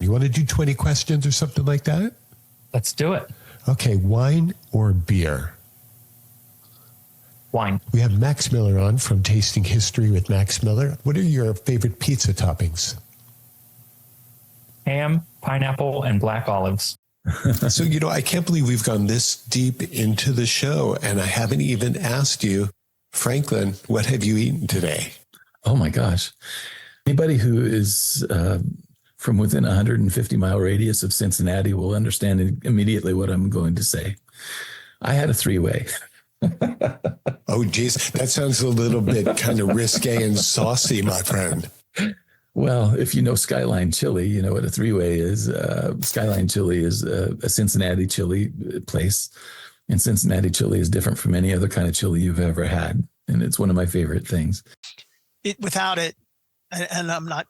You want to do 20 questions or something like that? Let's do it. Okay, wine or beer? Wine. We have Max Miller on from Tasting History with Max Miller. What are your favorite pizza toppings? Ham, pineapple, and black olives. So, I can't believe we've gone this deep into the show, and I haven't even asked you, Franklin, what have you eaten today? Oh, my gosh. Anybody who is from within a 150-mile radius of Cincinnati will understand immediately what I'm going to say. I had a three-way. Oh, geez. That sounds a little bit kind of risque and saucy, my friend. Well, if you know Skyline Chili, you know what a three-way is. Skyline Chili is a Cincinnati chili place. And Cincinnati chili is different from any other kind of chili you've ever had. And it's one of my favorite things. Without it, and I'm not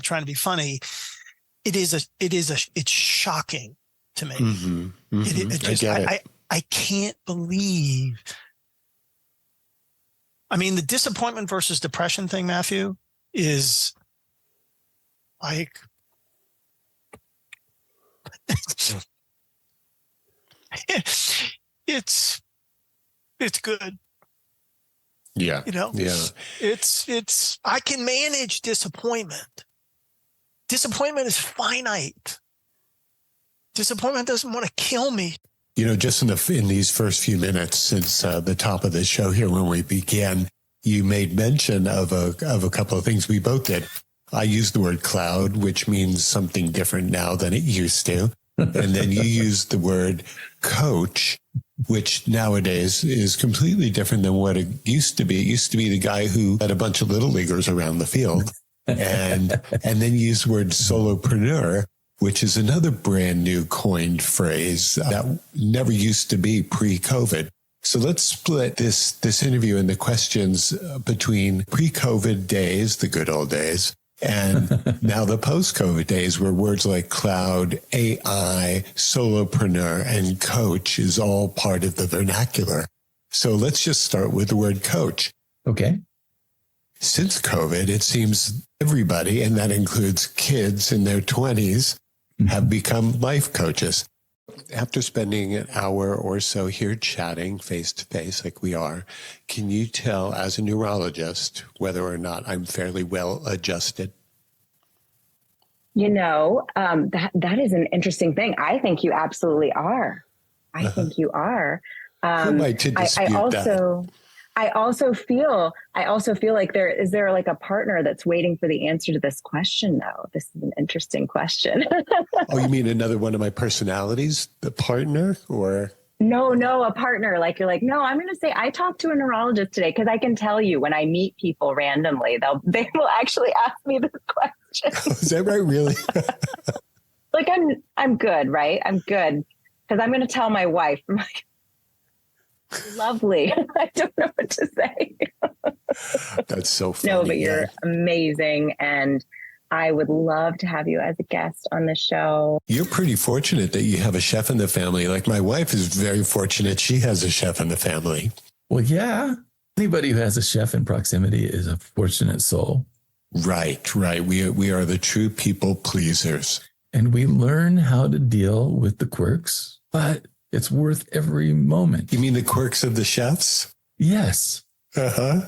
trying to be funny, it's shocking to me. Mm-hmm, mm-hmm. I can't believe. I mean, the disappointment versus depression thing, Matthew, is like it's good. Yeah. Yeah. It's I can manage disappointment. Disappointment is finite. Disappointment doesn't want to kill me. Just in these first few minutes since the top of the show here when we began, you made mention of a couple of things we both did. I used the word cloud, which means something different now than it used to. And then you used the word coach, which nowadays is completely different than what it used to be. It used to be the guy who had a bunch of little leaguers around the field. And then you used the word solopreneur, which is another brand new coined phrase that never used to be pre-COVID. So let's split this interview into questions between pre-COVID days, the good old days, and now the post-COVID days where words like cloud, AI, solopreneur, and coach is all part of the vernacular. So let's just start with the word coach. Okay. Since COVID, it seems everybody, and that includes kids in their 20s, have become life coaches. After spending an hour or so here chatting face to face like we are, can you tell as a neurologist whether or not I'm fairly well adjusted? That is an interesting thing. I think you absolutely are. I think you are. Who am I to dispute that? I also feel like is there like a partner that's waiting for the answer to this question though? This is an interesting question. Oh, you mean another one of my personalities, the partner, or? No, a partner. Like you're like, no, I'm going to say I talked to a neurologist today because I can tell you when I meet people randomly, they will actually ask me this question. Oh, is that right? Really? Like I'm good, right? I'm good because I'm going to tell my wife. I'm like, lovely. I don't know what to say. That's so funny. No, but you're amazing. And I would love to have you as a guest on the show. You're pretty fortunate that you have a chef in the family. Like my wife is very fortunate. She has a chef in the family. Well, yeah. Anybody who has a chef in proximity is a fortunate soul. Right. We are the true people pleasers. And we learn how to deal with the quirks, but it's worth every moment. You mean the quirks of the chefs? Yes. Uh-huh.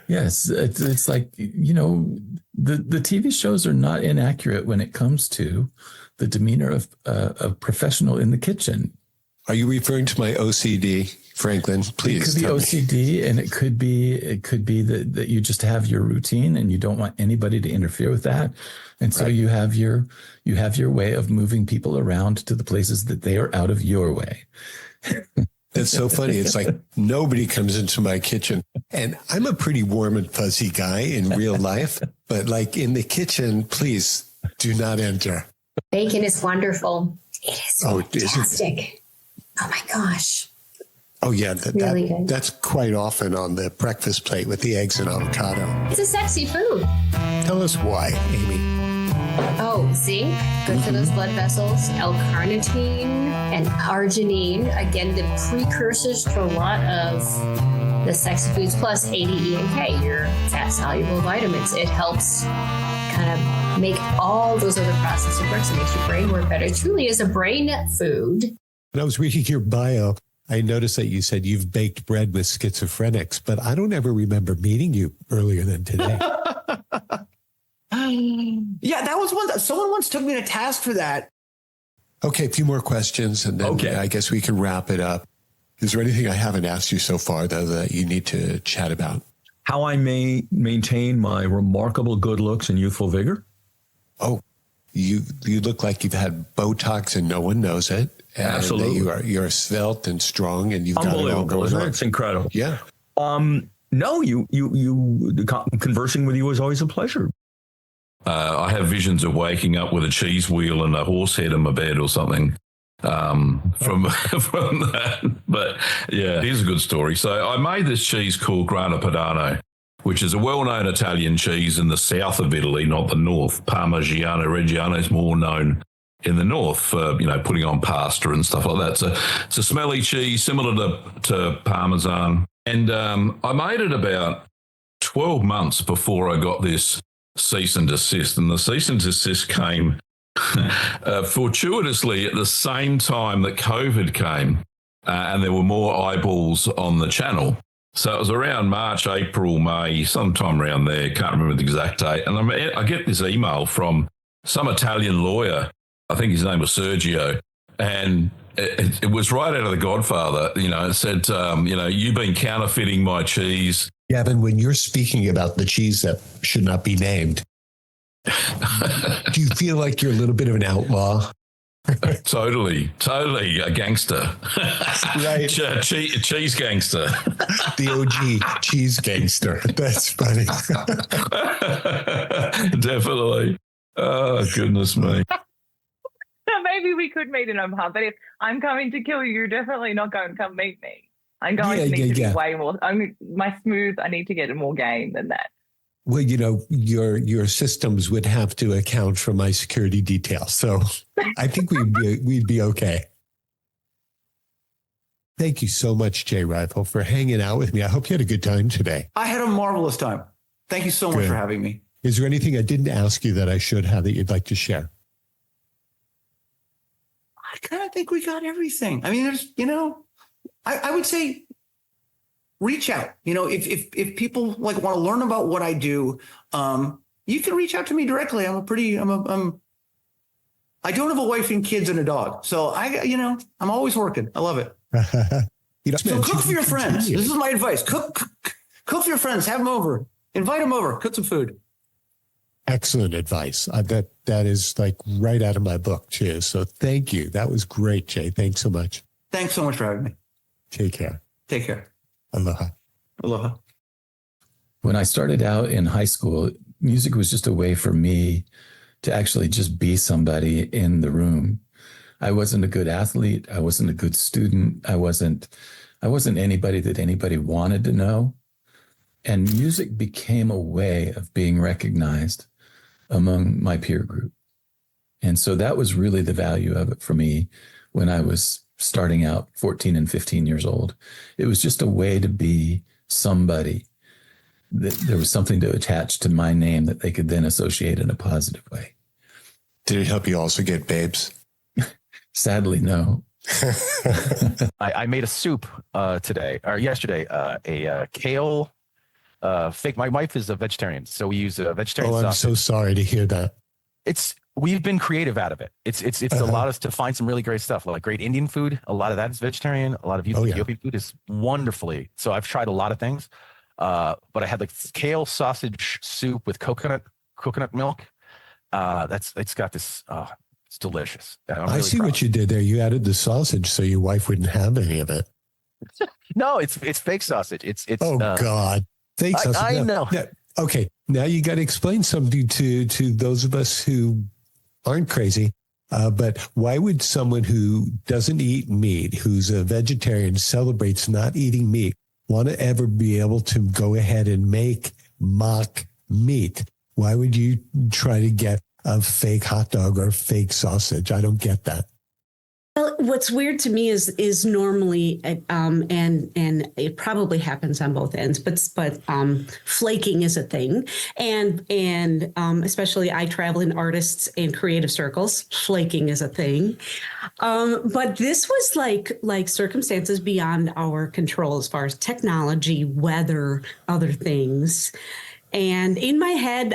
Yes. It's like, the TV shows are not inaccurate when it comes to the demeanor of a professional in the kitchen. Are you referring to my OCD, Franklin? Please. It could be OCD, and it could be that you just have your routine and you don't want anybody to interfere with that. And so you have your way of moving people around to the places that they are out of your way. That's so funny. It's like nobody comes into my kitchen, and I'm a pretty warm and fuzzy guy in real life, but like in the kitchen, please do not enter. Bacon is wonderful. It is fantastic. Oh my gosh. Oh yeah, Really good. That's quite often on the breakfast plate with the eggs and avocado. It's a sexy food. Tell us why, Amy. Oh, zinc, good for those blood vessels. L-carnitine, and arginine, again, the precursors to a lot of the sexy foods, plus A, D, E, and K, your fat-soluble vitamins. It helps kind of make all those other processes work. So it makes your brain work better. It truly is a brain food. When I was reading your bio, I noticed that you said you've baked bread with schizophrenics, but I don't ever remember meeting you earlier than today. Yeah, that was one. Someone once took me to task for that. Okay, a few more questions, and then I guess we can wrap it up. Is there anything I haven't asked you so far, though, that you need to chat about? How I may maintain my remarkable good looks and youthful vigor? Oh, you look like you've had Botox and no one knows it. And Absolutely. You're svelte and strong, and you've got it all going on. It's incredible. Yeah. No, conversing with you is always a pleasure. I have visions of waking up with a cheese wheel and a horse head in my bed or something from that. But yeah, here's a good story. So I made this cheese called Grana Padano, which is a well-known Italian cheese in the south of Italy, not the north. Parmigiano Reggiano is more known in the north for, putting on pasta and stuff like that. So it's a smelly cheese similar to Parmesan. And I made it about 12 months before I got this cease and desist. And the cease and desist came fortuitously at the same time that COVID came and there were more eyeballs on the channel. So it was around March, April, May, sometime around there. Can't remember the exact date. And I get this email from some Italian lawyer. I think his name was Sergio. And it was right out of The Godfather. It said, you've been counterfeiting my cheese. Gavin, when you're speaking about the cheese that should not be named, do you feel like you're a little bit of an outlaw? Totally a gangster. Right. Cheese gangster. The OG cheese gangster. That's funny. Definitely. Oh, goodness me. Maybe we could meet in Omaha, but if I'm coming to kill you, you're definitely not going to come meet me. I'm going to need to be way more. I need to get more game than that. Well, your systems would have to account for my security details. So I think we'd be okay. Thank you so much, Jay Rifle, for hanging out with me. I hope you had a good time today. I had a marvelous time. Thank you so much for having me. Is there anything I didn't ask you that I should have that you'd like to share? I kind of think we got everything. I mean, there's, I would say reach out. If people want to learn about what I do, you can reach out to me directly. I don't have a wife and kids and a dog. So I'm always working. I love it. So cook for your friends. This is my advice. Cook for your friends. Have them over. Invite them over. Cook some food. Excellent advice. That is like right out of my book too. So thank you. That was great, Jay. Thanks so much. Thanks so much for having me. Take care. Take care. Aloha. Aloha. When I started out in high school, music was just a way for me to actually just be somebody in the room. I wasn't a good athlete. I wasn't a good student. I wasn't anybody that anybody wanted to know. And music became a way of being recognized among my peer group. And so that was really the value of it for me when I was starting out 14 and 15 years old. It was just a way to be somebody. There was something to attach to my name that they could then associate in a positive way. Did it help you also get babes? Sadly, no. I made a soup yesterday, a kale fake. My wife is a vegetarian, so we use a vegetarian sausage. I'm so sorry to hear that. We've been creative out of it. It's allowed us to find some really great stuff, like great Indian food. A lot of that is vegetarian. A lot of Ethiopian food is wonderfully. So I've tried a lot of things, but I had like kale sausage soup with coconut milk. It's got this. It's delicious. I see what you did there. You added the sausage so your wife wouldn't have any of it. No, it's fake sausage. It's God. Fake sausage. I know. No. Okay. Now you got to explain something to those of us who aren't crazy. But why would someone who doesn't eat meat, who's a vegetarian, celebrates not eating meat, want to ever be able to go ahead and make mock meat? Why would you try to get a fake hot dog or fake sausage? I don't get that. Well, what's weird to me is normally, and it probably happens on both ends, but flaking is a thing, and especially I travel in artists and creative circles. Flaking is a thing, but this was like circumstances beyond our control as far as technology, weather, other things, and in my head,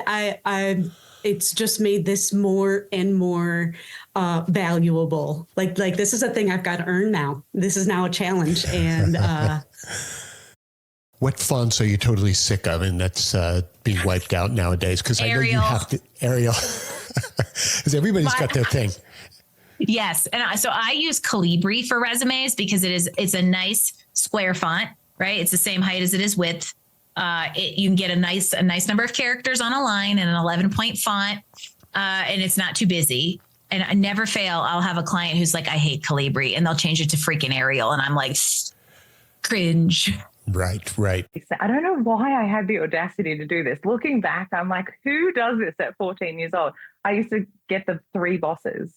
it's just made this more and more valuable. Like this is a thing I've got to earn now. This is now a challenge. And what fonts are you totally sick of and that's being wiped out nowadays? Because I know you have to Arial. Because everybody's got their thing. Yes, and so I use Calibri for resumes because it's a nice square font, right? It's the same height as it is width. You can get a nice number of characters on a line and an 11-point font, and it's not too busy. And I never fail. I'll have a client who's like, I hate Calibri, and they'll change it to freaking Arial. And I'm like, cringe. Right. I don't know why I had the audacity to do this. Looking back, I'm like, who does this at 14 years old? I used to get the 3 bosses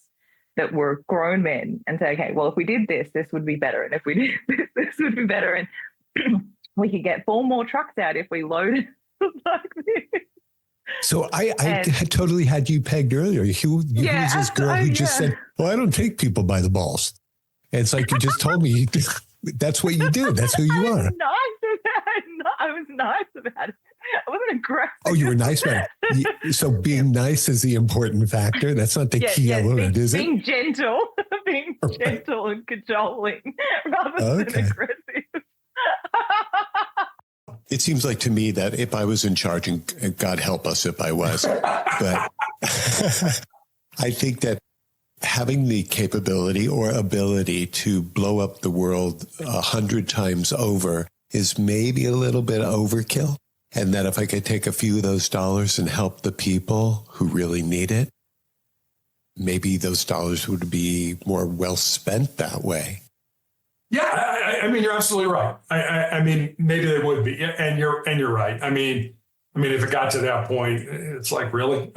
that were grown men and say, okay, well, if we did this, this would be better. And if we did this, this would be better. And we could get 4 more trucks out if we loaded like this. So I totally had you pegged earlier. You was this girl who just said, well, I don't take people by the balls. And it's like you just told me that's what you do. That's who you are. I was nice about it. I wasn't aggressive. Oh, you were nice about it. So being nice is the important factor. That's not the key element, is it? Being gentle. Being gentle and cajoling rather than aggressive. It seems like to me that if I was in charge, and God help us if I was, but I think that having the capability or ability to blow up the world 100 times over is maybe a little bit overkill. And that if I could take a few of those dollars and help the people who really need it, maybe those dollars would be more well spent that way. Yeah, I mean, you're absolutely right. I mean, maybe they would be, and you're right. I mean, if it got to that point, it's like, really?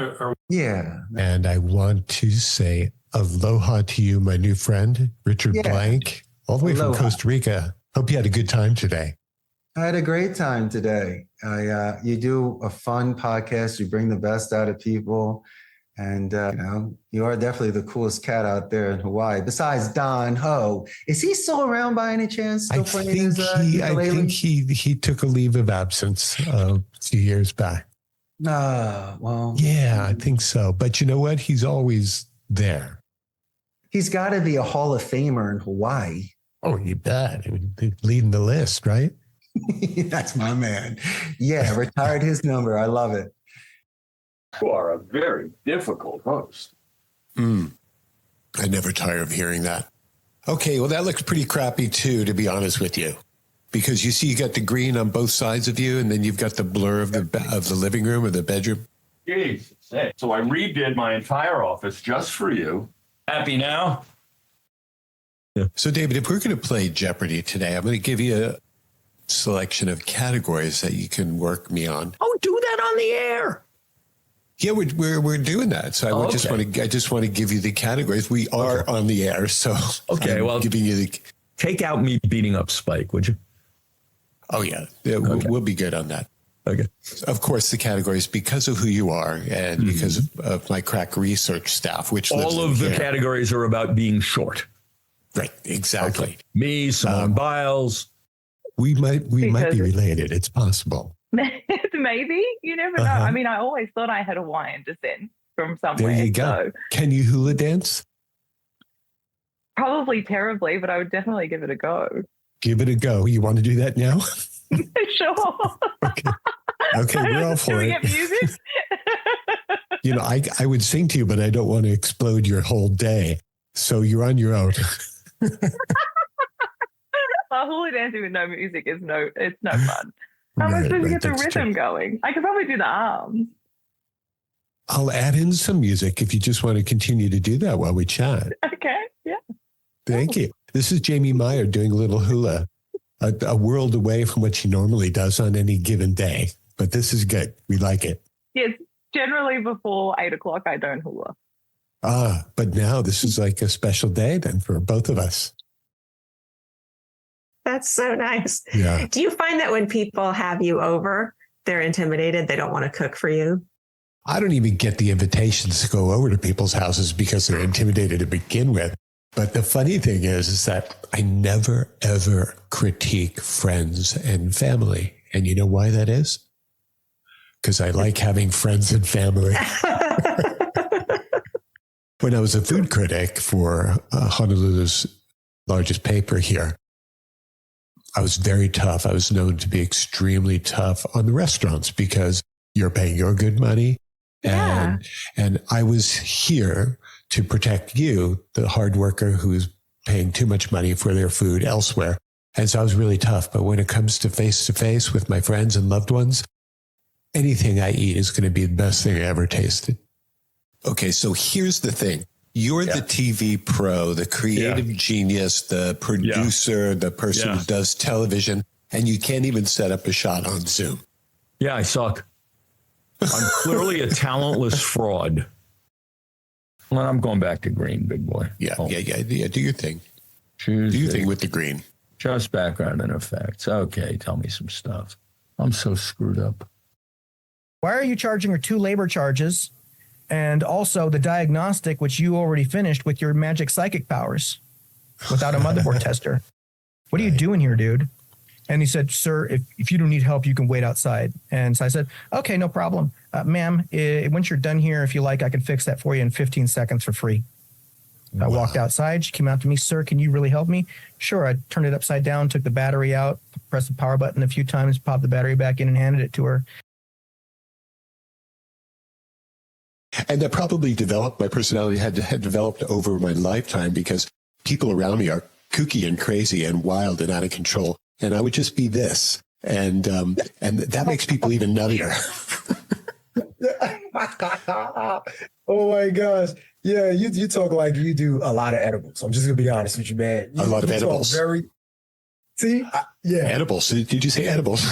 Yeah. And I want to say aloha to you, my new friend, Richard Blank, all the way from Costa Rica. Hope you had a good time today. I had a great time today. You do a fun podcast. You bring the best out of people. And, you are definitely the coolest cat out there in Hawaii, besides Don Ho. Is he still around by any chance? I think he took a leave of absence a few years back. Well. Yeah, I think so. But you know what? He's always there. He's got to be a Hall of Famer in Hawaii. Oh, you bet. I mean, leading the list, right? That's my man. Yeah, retired his number. I love it. You are a very difficult host. I never tire of hearing that. Okay, well, that looks pretty crappy too, to be honest with you. Because you see you got the green on both sides of you, and then you've got the blur of the living room or the bedroom. Jesus. So I redid my entire office just for you. Happy now? Yeah. So, David, if we're going to play Jeopardy today, I'm going to give you a selection of categories that you can work me on. Oh, do that on the air. Yeah, we're doing that. So I just want to give you the categories. We are on the air, so I'm giving you the. Take out me beating up Spike, would you? Oh yeah, we'll be good on that. Okay. Of course, the categories because of who you are and because of my crack research staff, which all of the categories are about being short. Right. Exactly. Okay. Me, Simone Biles. We might be related. It's possible. Maybe. You never know. I mean, I always thought I had Hawaiian descent from somewhere. There you go. So. Can you hula dance? Probably terribly, but I would definitely give it a go. Give it a go. You want to do that now? Sure. Okay, we're all for it. Get music? I would sing to you, but I don't want to explode your whole day. So you're on your own. Hula dancing with no music it's no fun. How am I supposed to get the rhythm going? I could probably do the arms. I'll add in some music if you just want to continue to do that while we chat. Okay, yeah. Thank you. This is Jamie Meyer doing a little hula, a world away from what she normally does on any given day. But this is good. We like it. Yes, generally before 8 o'clock, I don't hula. But now this is like a special day then for both of us. That's so nice. Yeah. Do you find that when people have you over, they're intimidated? They don't want to cook for you? I don't even get the invitations to go over to people's houses because they're intimidated to begin with. But the funny thing is that I never, ever critique friends and family. And you know why that is? Because I like having friends and family. When I was a food critic for Honolulu's largest paper here, I was very tough. I was known to be extremely tough on the restaurants because you're paying your good money. Yeah. And I was here to protect you, the hard worker who's paying too much money for their food elsewhere. And so I was really tough. But when it comes to face with my friends and loved ones, anything I eat is going to be the best thing I ever tasted. Okay, so here's the thing. You're the TV pro, the creative genius, the producer, the person who does television, and you can't even set up a shot on Zoom. Yeah, I suck. I'm clearly a talentless fraud. Well, I'm going back to green, big boy. Yeah. Do your thing. Tuesday. Do your thing with the green. Just background and effects. Okay, tell me some stuff. I'm so screwed up. Why are you charging her 2 labor charges and also the diagnostic, which you already finished with your magic psychic powers without a motherboard tester? What are you doing here, dude? And he said, sir, if you don't need help, you can wait outside. And so I said, okay, no problem. Ma'am, once you're done here, if you like, I can fix that for you in 15 seconds for free. Wow. I walked outside. She came out to me, sir, can you really help me? Sure. I turned it upside down, took the battery out, pressed the power button a few times, popped the battery back in and handed it to her. And that probably developed, my personality had developed over my lifetime because people around me are kooky and crazy and wild and out of control. And I would just be this. And that makes people even nuttier. Oh my gosh. Yeah, you talk like you do a lot of edibles. I'm just going to be honest with you, man. A lot of edibles. Edibles. Did you say edibles?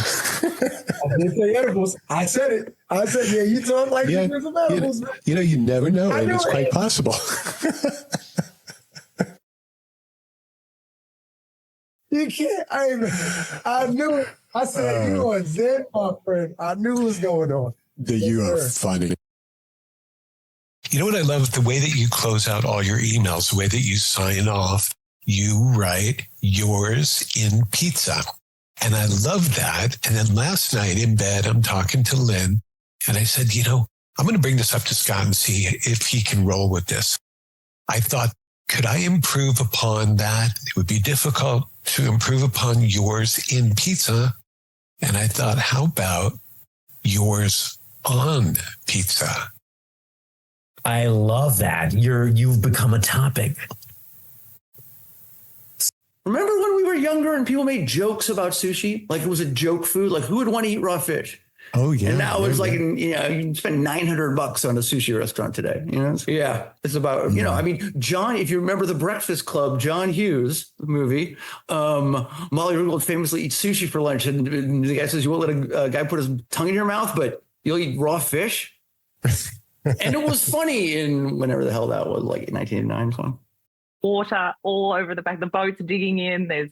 I did say edibles. I said it. I said, yeah, you talk like you do some edibles. You never know. And it's quite possible. You can't. I knew it. I said, you are Zen, my friend. I knew what was going on. You are funny. You know what I love? The way that you close out all your emails, the way that you sign off, you write yours in pizza. And I love that. And then last night in bed, I'm talking to Lynn and I said, I'm going to bring this up to Scott and see if he can roll with this. I thought, could I improve upon that? It would be difficult to improve upon yours in pizza. And I thought, how about yours on pizza? I love that. You've become a topic. Remember when we were younger and people made jokes about sushi? Like it was a joke food? Like who would want to eat raw fish? Oh, yeah. And now it's like, you can spend $900 on a sushi restaurant today. Yeah. It's about, John, if you remember The Breakfast Club, John Hughes, the movie, Molly Ringwald famously eats sushi for lunch. And the guy says, you won't let a guy put his tongue in your mouth, but you'll eat raw fish. And it was funny in whenever the hell that was, like 1989. So. Water all over the back. The boat's digging in. There's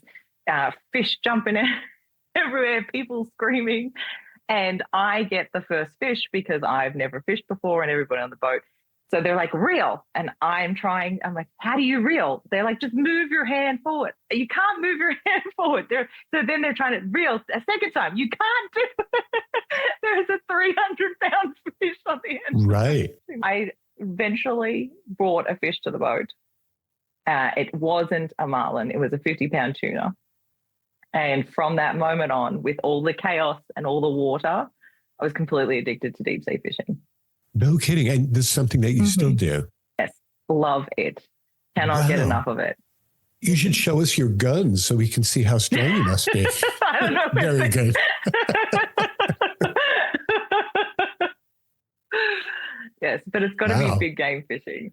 fish jumping everywhere. People screaming. And I get the first fish because I've never fished before and everybody on the boat. So they're like, reel. And I'm like, how do you reel? They're like, just move your hand forward. You can't move your hand forward. So then they're trying to reel a second time. You can't do it. There's a 300-pound fish on the end. Right. I eventually brought a fish to the boat. It wasn't a marlin. It was a 50-pound tuna. And from that moment on, with all the chaos and all the water, I was completely addicted to deep sea fishing. No kidding. And this is something that you still do. Yes. Love it. Cannot get enough of it. You should show us your guns so we can see how strong you must be. I don't know. Very good. Yes, but it's got to be big game fishing.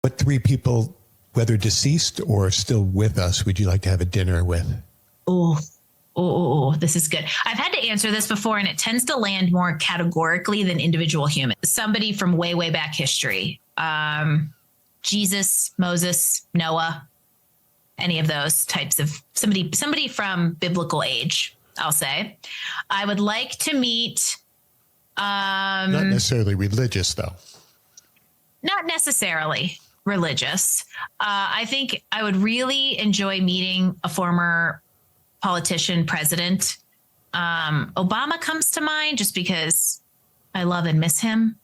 What 3 people, whether deceased or still with us, would you like to have a dinner with? Oh, this is good. I've had to answer this before, and it tends to land more categorically than individual humans. Somebody from way, way back history. Jesus, Moses, Noah, any of those types of somebody from biblical age, I'll say. I would like to meet. Not necessarily religious, though. Not necessarily religious. I think I would really enjoy meeting a former politician, president. Obama comes to mind just because I love and miss him.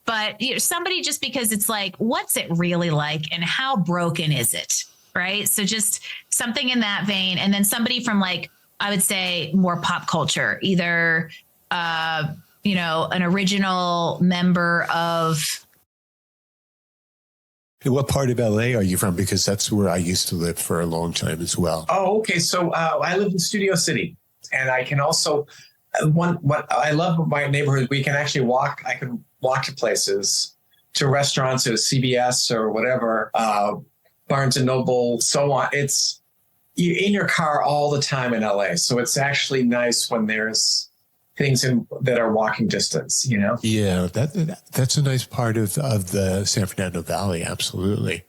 But somebody just because it's like, what's it really like and how broken is it? Right. So just something in that vein. And then somebody from like, I would say more pop culture, either, an original member of. What part of LA are you from? Because that's where I used to live for a long time as well. Oh, okay. So I live in Studio City, and I can also what I love about my neighborhood. We can actually walk. I can walk to places, to restaurants, to CVS or whatever, Barnes and Noble, so on. It's you're in your car all the time in LA, so it's actually nice when there's things that are walking distance, Yeah, that's a nice part of the San Fernando Valley. Absolutely.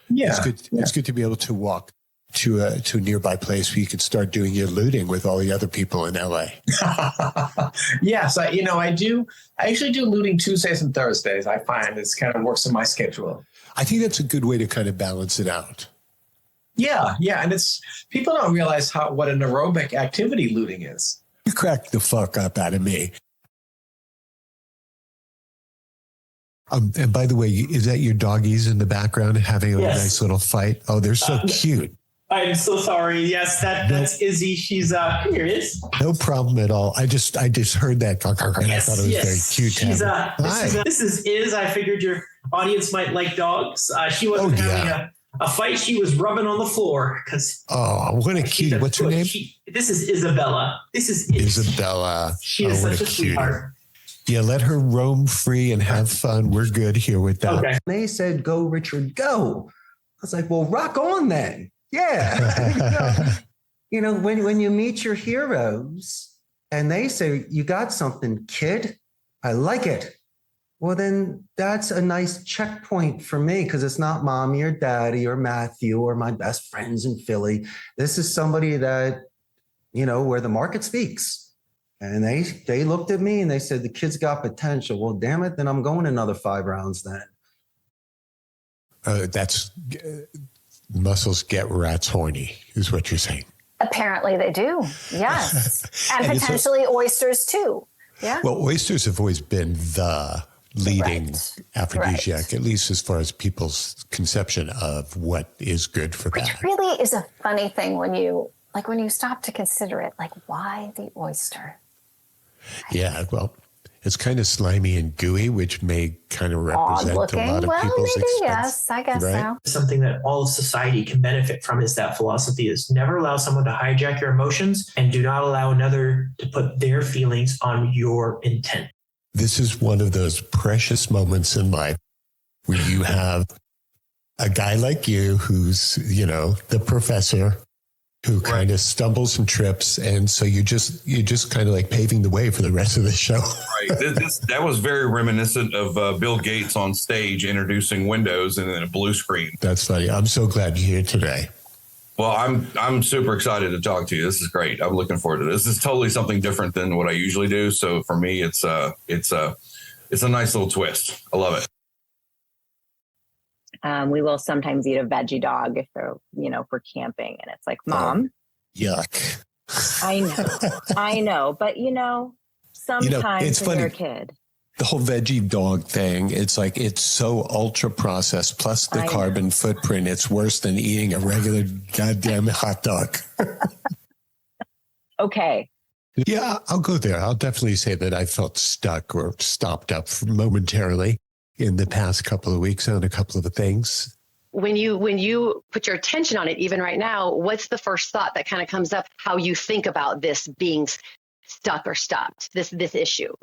Yeah. It's good. Yeah. It's good to be able to walk to a nearby place where you could start doing your looting with all the other people in LA. Yes. I actually do looting Tuesdays and Thursdays. I find it's kind of works in my schedule. I think that's a good way to kind of balance it out. Yeah. Yeah. And people don't realize what an aerobic activity looting is. You cracked the fuck up out of me. And by the way, is that your doggies in the background having a nice little fight? Oh, they're so cute. I'm so sorry. Yes, that's Izzy. She's here it is. No problem at all. I just heard that. And Yes, I thought it was very cute. She's this is Iz. I figured your audience might like dogs. She wasn't having a fight. She was rubbing on the floor because. Oh, what a cutie! What's her name? This is Isabella. This is Isabella. She is such a sweetheart. Yeah, let her roam free and have fun. We're good here with that. Okay. They said, "Go, Richard, go." I was like, "Well, rock on then." Yeah. When you meet your heroes and they say, "You got something, kid. I like it." Well, then that's a nice checkpoint for me because it's not mommy or daddy or Matthew or my best friends in Philly. This is somebody that, where the market speaks. And they looked at me and they said, the kid's got potential. Well, damn it. Then I'm going another 5 rounds then. That's muscles get rats horny is what you're saying. Apparently they do. Yes. And potentially oysters too. Yeah. Well, oysters have always been the leading aphrodisiac, at least as far as people's conception of what is good for that. It really is a funny thing when you stop to consider it, like why the oyster? Yeah, well, it's kind of slimy and gooey, which may kind of represent a lot of people's expense. Yes, I guess so. Something that all of society can benefit from is that philosophy is never allow someone to hijack your emotions and do not allow another to put their feelings on your intent. This is one of those precious moments in life where you have a guy like you who's, the professor who kind of stumbles and trips. And so you're just kind of like paving the way for the rest of the show. Right. That was very reminiscent of Bill Gates on stage introducing Windows and then a blue screen. That's funny. I'm so glad you're here today. Well, I'm super excited to talk to you. This is great. I'm looking forward to this. This is totally something different than what I usually do. So for me, it's a nice little twist. I love it. We will sometimes eat a veggie dog if they're, if we're camping and it's like, Mom. Yuck. I know. But, sometimes it's when funny. you're a kid. The whole veggie dog thing, it's like it's so ultra processed, plus the carbon footprint. It's worse than eating a regular goddamn hot dog. Okay. Yeah, I'll go there. I'll definitely say that I felt stuck or stopped up momentarily in the past couple of weeks on a couple of things. When you put your attention on it, even right now, what's the first thought that kind of comes up, how you think about this being stuck or stopped, this issue?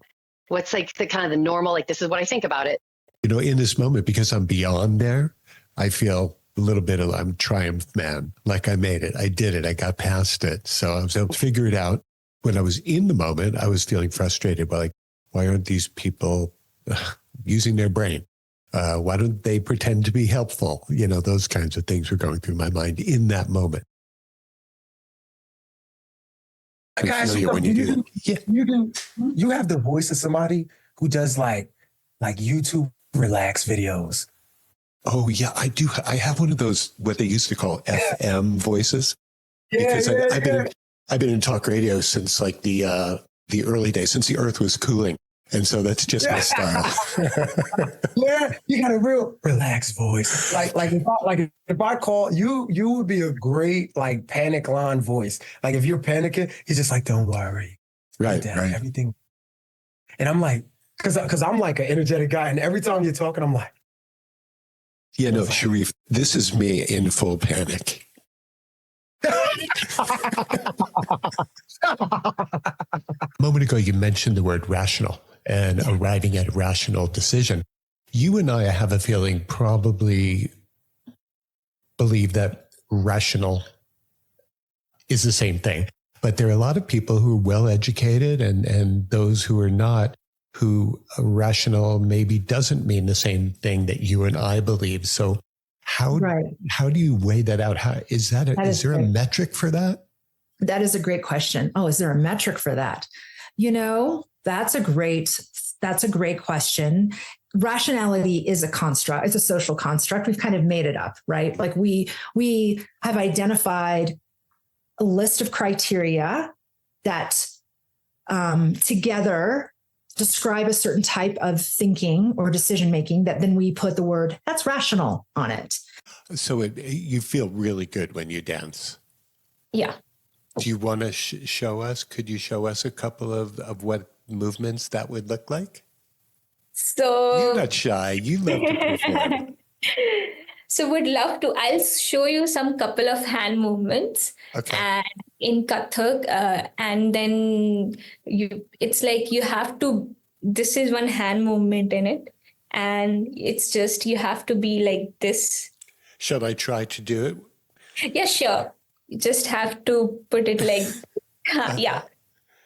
What's like the kind of the normal, like, this is what I think about it. In this moment, because I'm beyond there, I feel a little bit of, I'm triumph man. Like I made it. I did it. I got past it. So I was able to figure it out. When I was in the moment, I was feeling frustrated by like, why aren't these people using their brain? Why don't they pretend to be helpful? You know, those kinds of things were going through my mind in that moment. Guys, you have the voice of somebody who does like YouTube relax videos. Oh yeah, I do. I have one of those, what they used to call FM voices. Because I've been in talk radio since like the early days, since the earth was cooling. And so that's just my style. Yeah, you got a real relaxed voice. Like if I call you, you would be a great like panic line voice. Like if you're panicking, he's just like, don't worry. Right. Everything. And I'm like, because I'm like an energetic guy, and every time you're talking, I'm like, yeah, no, Sharif, this is me in full panic. A moment ago, you mentioned the word rational and arriving at a rational decision. You and I have a feeling probably believe that rational is the same thing. But there are a lot of people who are well-educated and those who are not, who rational maybe doesn't mean the same thing that you and I believe. So how do you weigh that out? Is there a metric for that? That is a great question. Oh, is there a metric for that? You know, that's a great question. Rationality is a construct. It's a social construct. We've kind of made it up, right? Like we have identified a list of criteria that together describe a certain type of thinking or decision making that then we put the word that's rational on it. So you feel really good when you dance. Yeah. Do you want to show us? Could you show us a couple of what movements that would look like? So you're not shy. You love to perform. So would love to. I'll show you some couple of hand movements. Okay. And in Kathak, and then it's like you have to. This is one hand movement in it, and it's just you have to be like this. Shall I try to do it? Yeah, sure. You just have to put it like, yeah.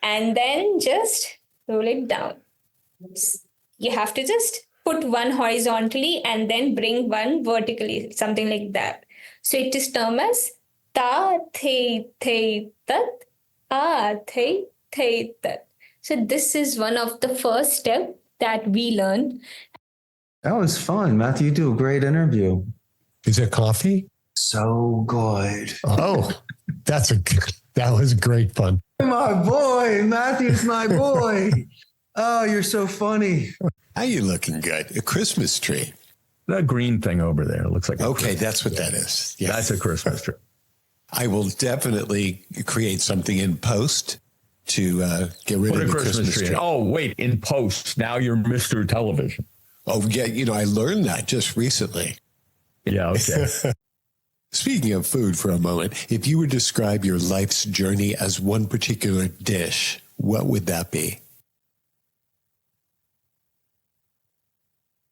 And then just roll it down. You have to just put one horizontally and then bring one vertically, something like that. So it is termed as ta, the, tat, a, the, tat. So this is one of the first steps that we learned. That was fun. Matthew, you do a great interview. Is there coffee? So good. Oh, that was great fun. My boy, Matthew's my boy. Oh, you're so funny. How you looking good? A Christmas tree. That green thing over there looks like okay, that's what that is. Yeah. That's a Christmas tree. I will definitely create something in post to get rid of the Christmas tree. Oh, wait, in post. Now you're Mr. Television. Oh, yeah, I learned that just recently. Yeah, okay. Speaking of food for a moment, if you were to describe your life's journey as one particular dish, what would that be?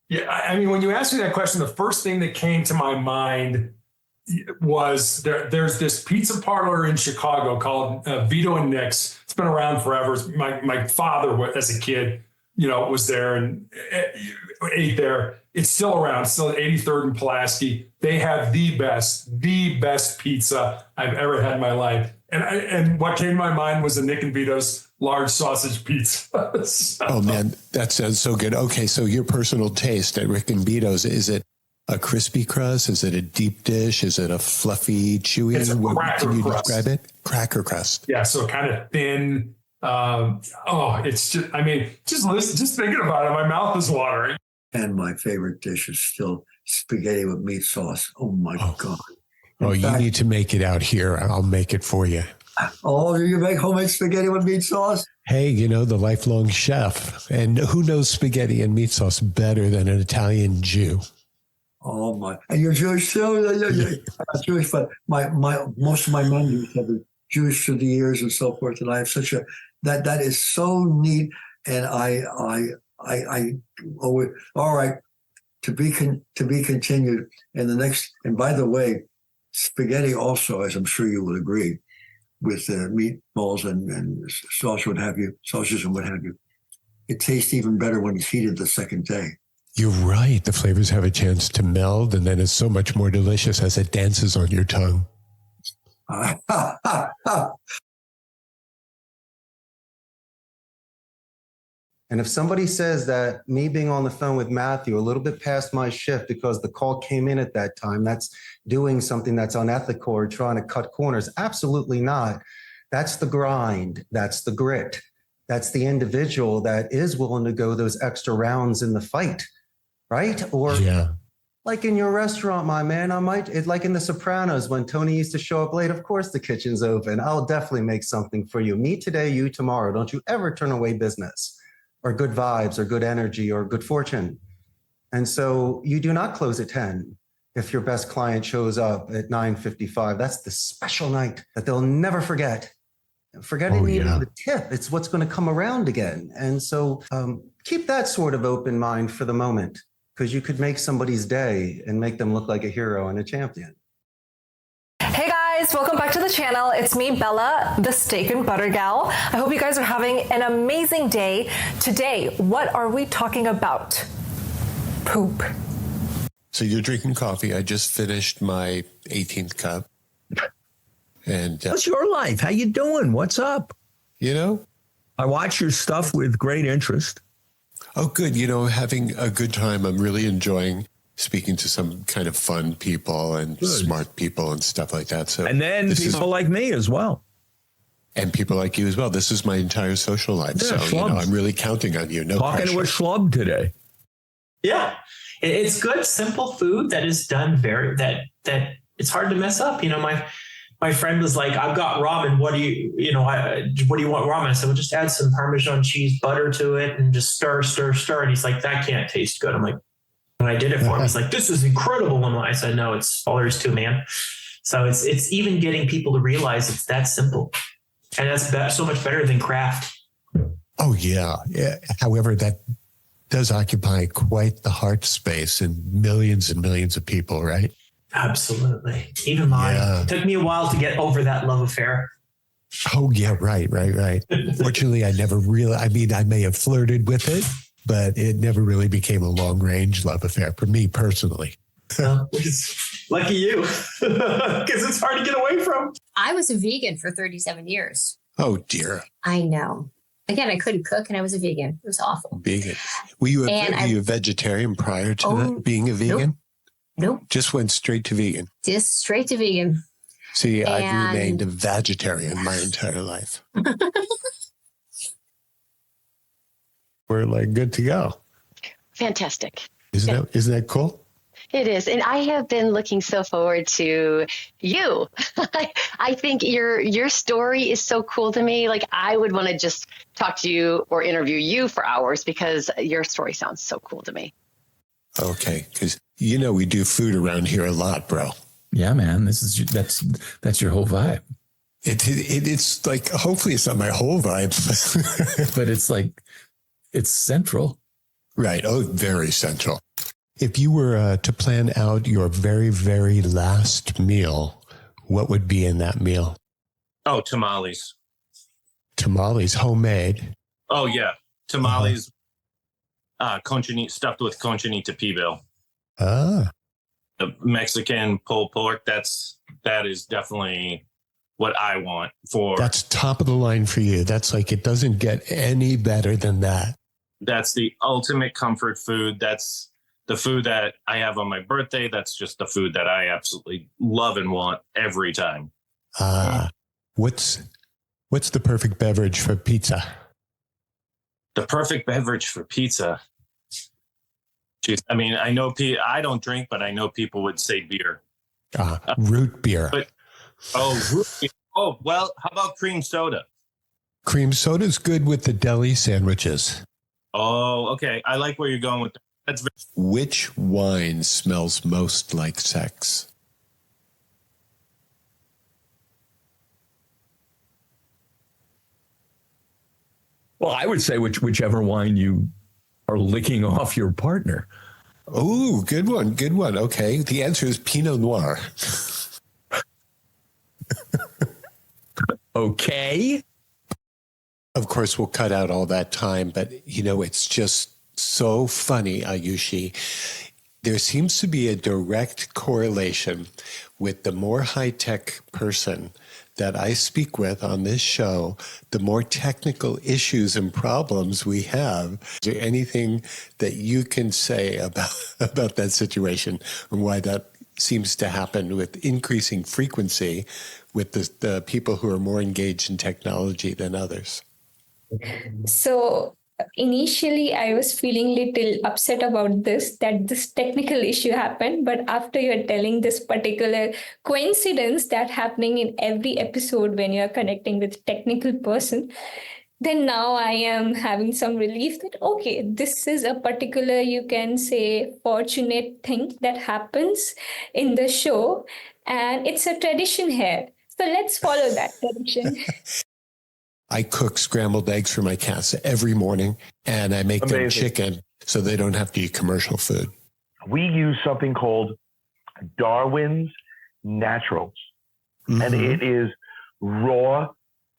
Yeah, I mean, when you asked me that question, the first thing that came to my mind was there's this pizza parlor in Chicago called Vito and Nick's. It's been around forever. My father, as a kid, was there and ate there. It's still around, still at 83rd and Pulaski. They have the best pizza I've ever had in my life. And what came to my mind was a Nick and Vito's large sausage pizza. So. Oh man, that sounds so good. Okay, so your personal taste at Rick and Vito's, is it a crispy crust? Is it a deep dish? Is it a fluffy, chewy? It's a cracker can you crust. describe it? Cracker crust. Yeah, so kind of thin. It's just, I mean, just thinking about it, my mouth is watering. And my favorite dish is still spaghetti with meat sauce. Oh my God. You need to make it out here. I'll make it for you. Oh, you make homemade spaghetti with meat sauce? Hey, the lifelong chef. And who knows spaghetti and meat sauce better than an Italian Jew? Oh my! And you're Jewish too? Yeah. I'm not Jewish, but most of my memories have been Jewish through the years and so forth. And I have such that is so neat. And I always, all right, to be continued in the next. And by the way, spaghetti also, as I'm sure you will agree, with meatballs and sauce, sausages and what have you, it tastes even better when it's heated the second day. You're right. The flavors have a chance to meld, and then it's so much more delicious as it dances on your tongue. And if somebody says that me being on the phone with Matthew a little bit past my shift because the call came in at that time, that's doing something that's unethical or trying to cut corners. Absolutely not. That's the grind. That's the grit. That's the individual that is willing to go those extra rounds in the fight, right? Or like in your restaurant, my man, like in The Sopranos when Tony used to show up late, of course the kitchen's open. I'll definitely make something for you. Me today, you tomorrow. Don't you ever turn away business or good vibes or good energy or good fortune. And so you do not close at 10 if your best client shows up at 9:55. That's the special night that they'll never forget. Forgetting even the tip, it's what's going to come around again. And so keep that sort of open mind for the moment, because you could make somebody's day and make them look like a hero and a champion. Hey guys, welcome back to the channel. It's me, Bella, the steak and butter gal. I hope you guys are having an amazing day. Today, what are we talking about? Poop. So you're drinking coffee. I just finished my 18th cup. And what's your life? How you doing? What's up? You know, I watch your stuff with great interest. Oh, good. You know, having a good time. I'm really enjoying speaking to some kind of fun people and smart people and stuff like that. So, and then people like me as well. And people like you as well. This is my entire social life. Yeah, so, you know, I'm really counting on you. No Talking pressure. to a schlub today. Yeah. It's good, simple food that is done that it's hard to mess up. You know, my friend was like, I've got ramen. What do you want ramen? I said, well, just add some Parmesan cheese butter to it and just stir. And he's like, that can't taste good. I'm like, when I did it for him, he's like, this is incredible. And I said, no, it's all there is to it, man. So it's even getting people to realize it's that simple. And that's so much better than craft. Oh, yeah. However, that does occupy quite the heart space in millions and millions of people, right? Absolutely. Even mine. It took me a while to get over that love affair. Oh, yeah. Right. Fortunately, I never really, I may have flirted with it, but it never really became a long range love affair for me personally. Which is lucky you, because it's hard to get away from. I was a vegan for 37 years. Oh, dear. I know. Again, I couldn't cook and I was a vegan. It was awful. Vegan. Were you a vegetarian prior to that, being a vegan? Nope. Just went straight to vegan. Just straight to vegan. See, I've remained a vegetarian my entire life. We're like good to go. Fantastic. Isn't that cool? It is. And I have been looking so forward to you. I think your story is so cool to me. Like, I would want to just talk to you or interview you for hours because your story sounds so cool to me. Okay. Because, you know, we do food around here a lot, bro. Yeah, man. That's your whole vibe. It's like, hopefully it's not my whole vibe. But it's like, it's central. Right. Oh, very central. If you were to plan out your very, very last meal, what would be in that meal? Oh, tamales. Tamales, homemade. Oh, yeah. Tamales, stuffed with conchinita pibil. Ah. The Mexican pulled pork, that is definitely what I want for. That's top of the line for you. That's like, it doesn't get any better than that. That's the ultimate comfort food. That's the food that I have on my birthday. That's just the food that I absolutely love and want every time. What's the perfect beverage for pizza? The perfect beverage for pizza. Jeez, I mean, I know I don't drink, but I know people would say beer. Root beer. Root beer. Oh, well, how about cream soda? Cream soda's good with the deli sandwiches. Oh, okay. I like where you're going with that. Which wine smells most like sex? Well, I would say whichever wine you are licking off your partner. Oh, good one. Good one. Okay. The answer is Pinot Noir. Okay. Of course, we'll cut out all that time, but, you know, it's just so funny, 𝐤𝐤𝐤𝐲. There seems to be a direct correlation with the more high-tech person that I speak with on this show, the more technical issues and problems we have. Is there anything that you can say about that situation and why that seems to happen with increasing frequency with the people who are more engaged in technology than others? So initially I was feeling little upset about that this technical issue happened, but after you're telling this particular coincidence that happening in every episode when you're connecting with technical person, then now I am having some relief that, okay, this is a particular, you can say, fortunate thing that happens in the show, and it's a tradition here. So let's follow that tradition. I cook scrambled eggs for my cats every morning, and I make them chicken so they don't have to eat commercial food. We use something called Darwin's Naturals, and it is raw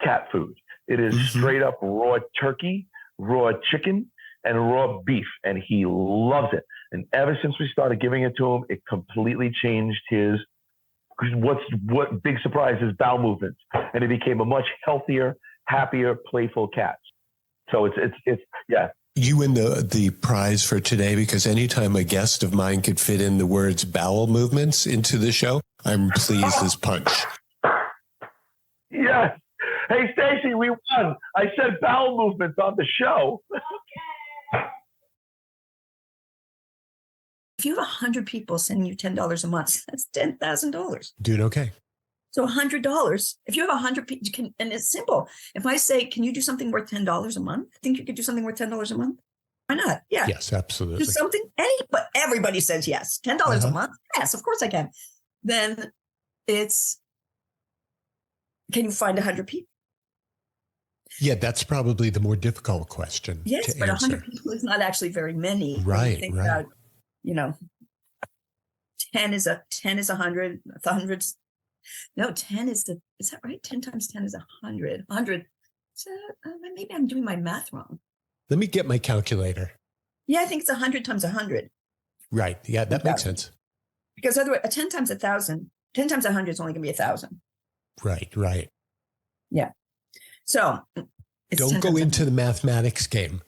cat food. It is straight up raw turkey, raw chicken, and raw beef, and he loves it. And ever since we started giving it to him, it completely changed his, what big surprise, his bowel movements, and he became a much healthier, happier, playful cat. So it's yeah. You win the prize for today because anytime a guest of mine could fit in the words bowel movements into the show, I'm pleased as punch. Yes. Hey, Stacey, we won. I said bowel movements on the show. If you have 100 people sending you $10 a month, that's $10,000. Doing okay. So $100, if you have 100 people, and it's simple. If I say, can you do something worth $10 a month? Think you could do something worth $10 a month? Why not? Yeah. Yes, absolutely. Do something, but everybody says yes. $10 a month? Yes, of course I can. Then it's, can you find 100 people? Yeah, that's probably the more difficult question. Yes, but 100 people is not actually very many. Right, think right. about, 10 is 100, 100. No, 10 is is that right? 10 times 10 is 100. 100. So maybe I'm doing my math wrong. Let me get my calculator. Yeah, I think it's 100 times 100. Right. Yeah, that makes sense. Because otherwise, 10 times 1,000, 10 times 100 is only going to be 1,000. Right, right. Yeah. So don't go into the mathematics game.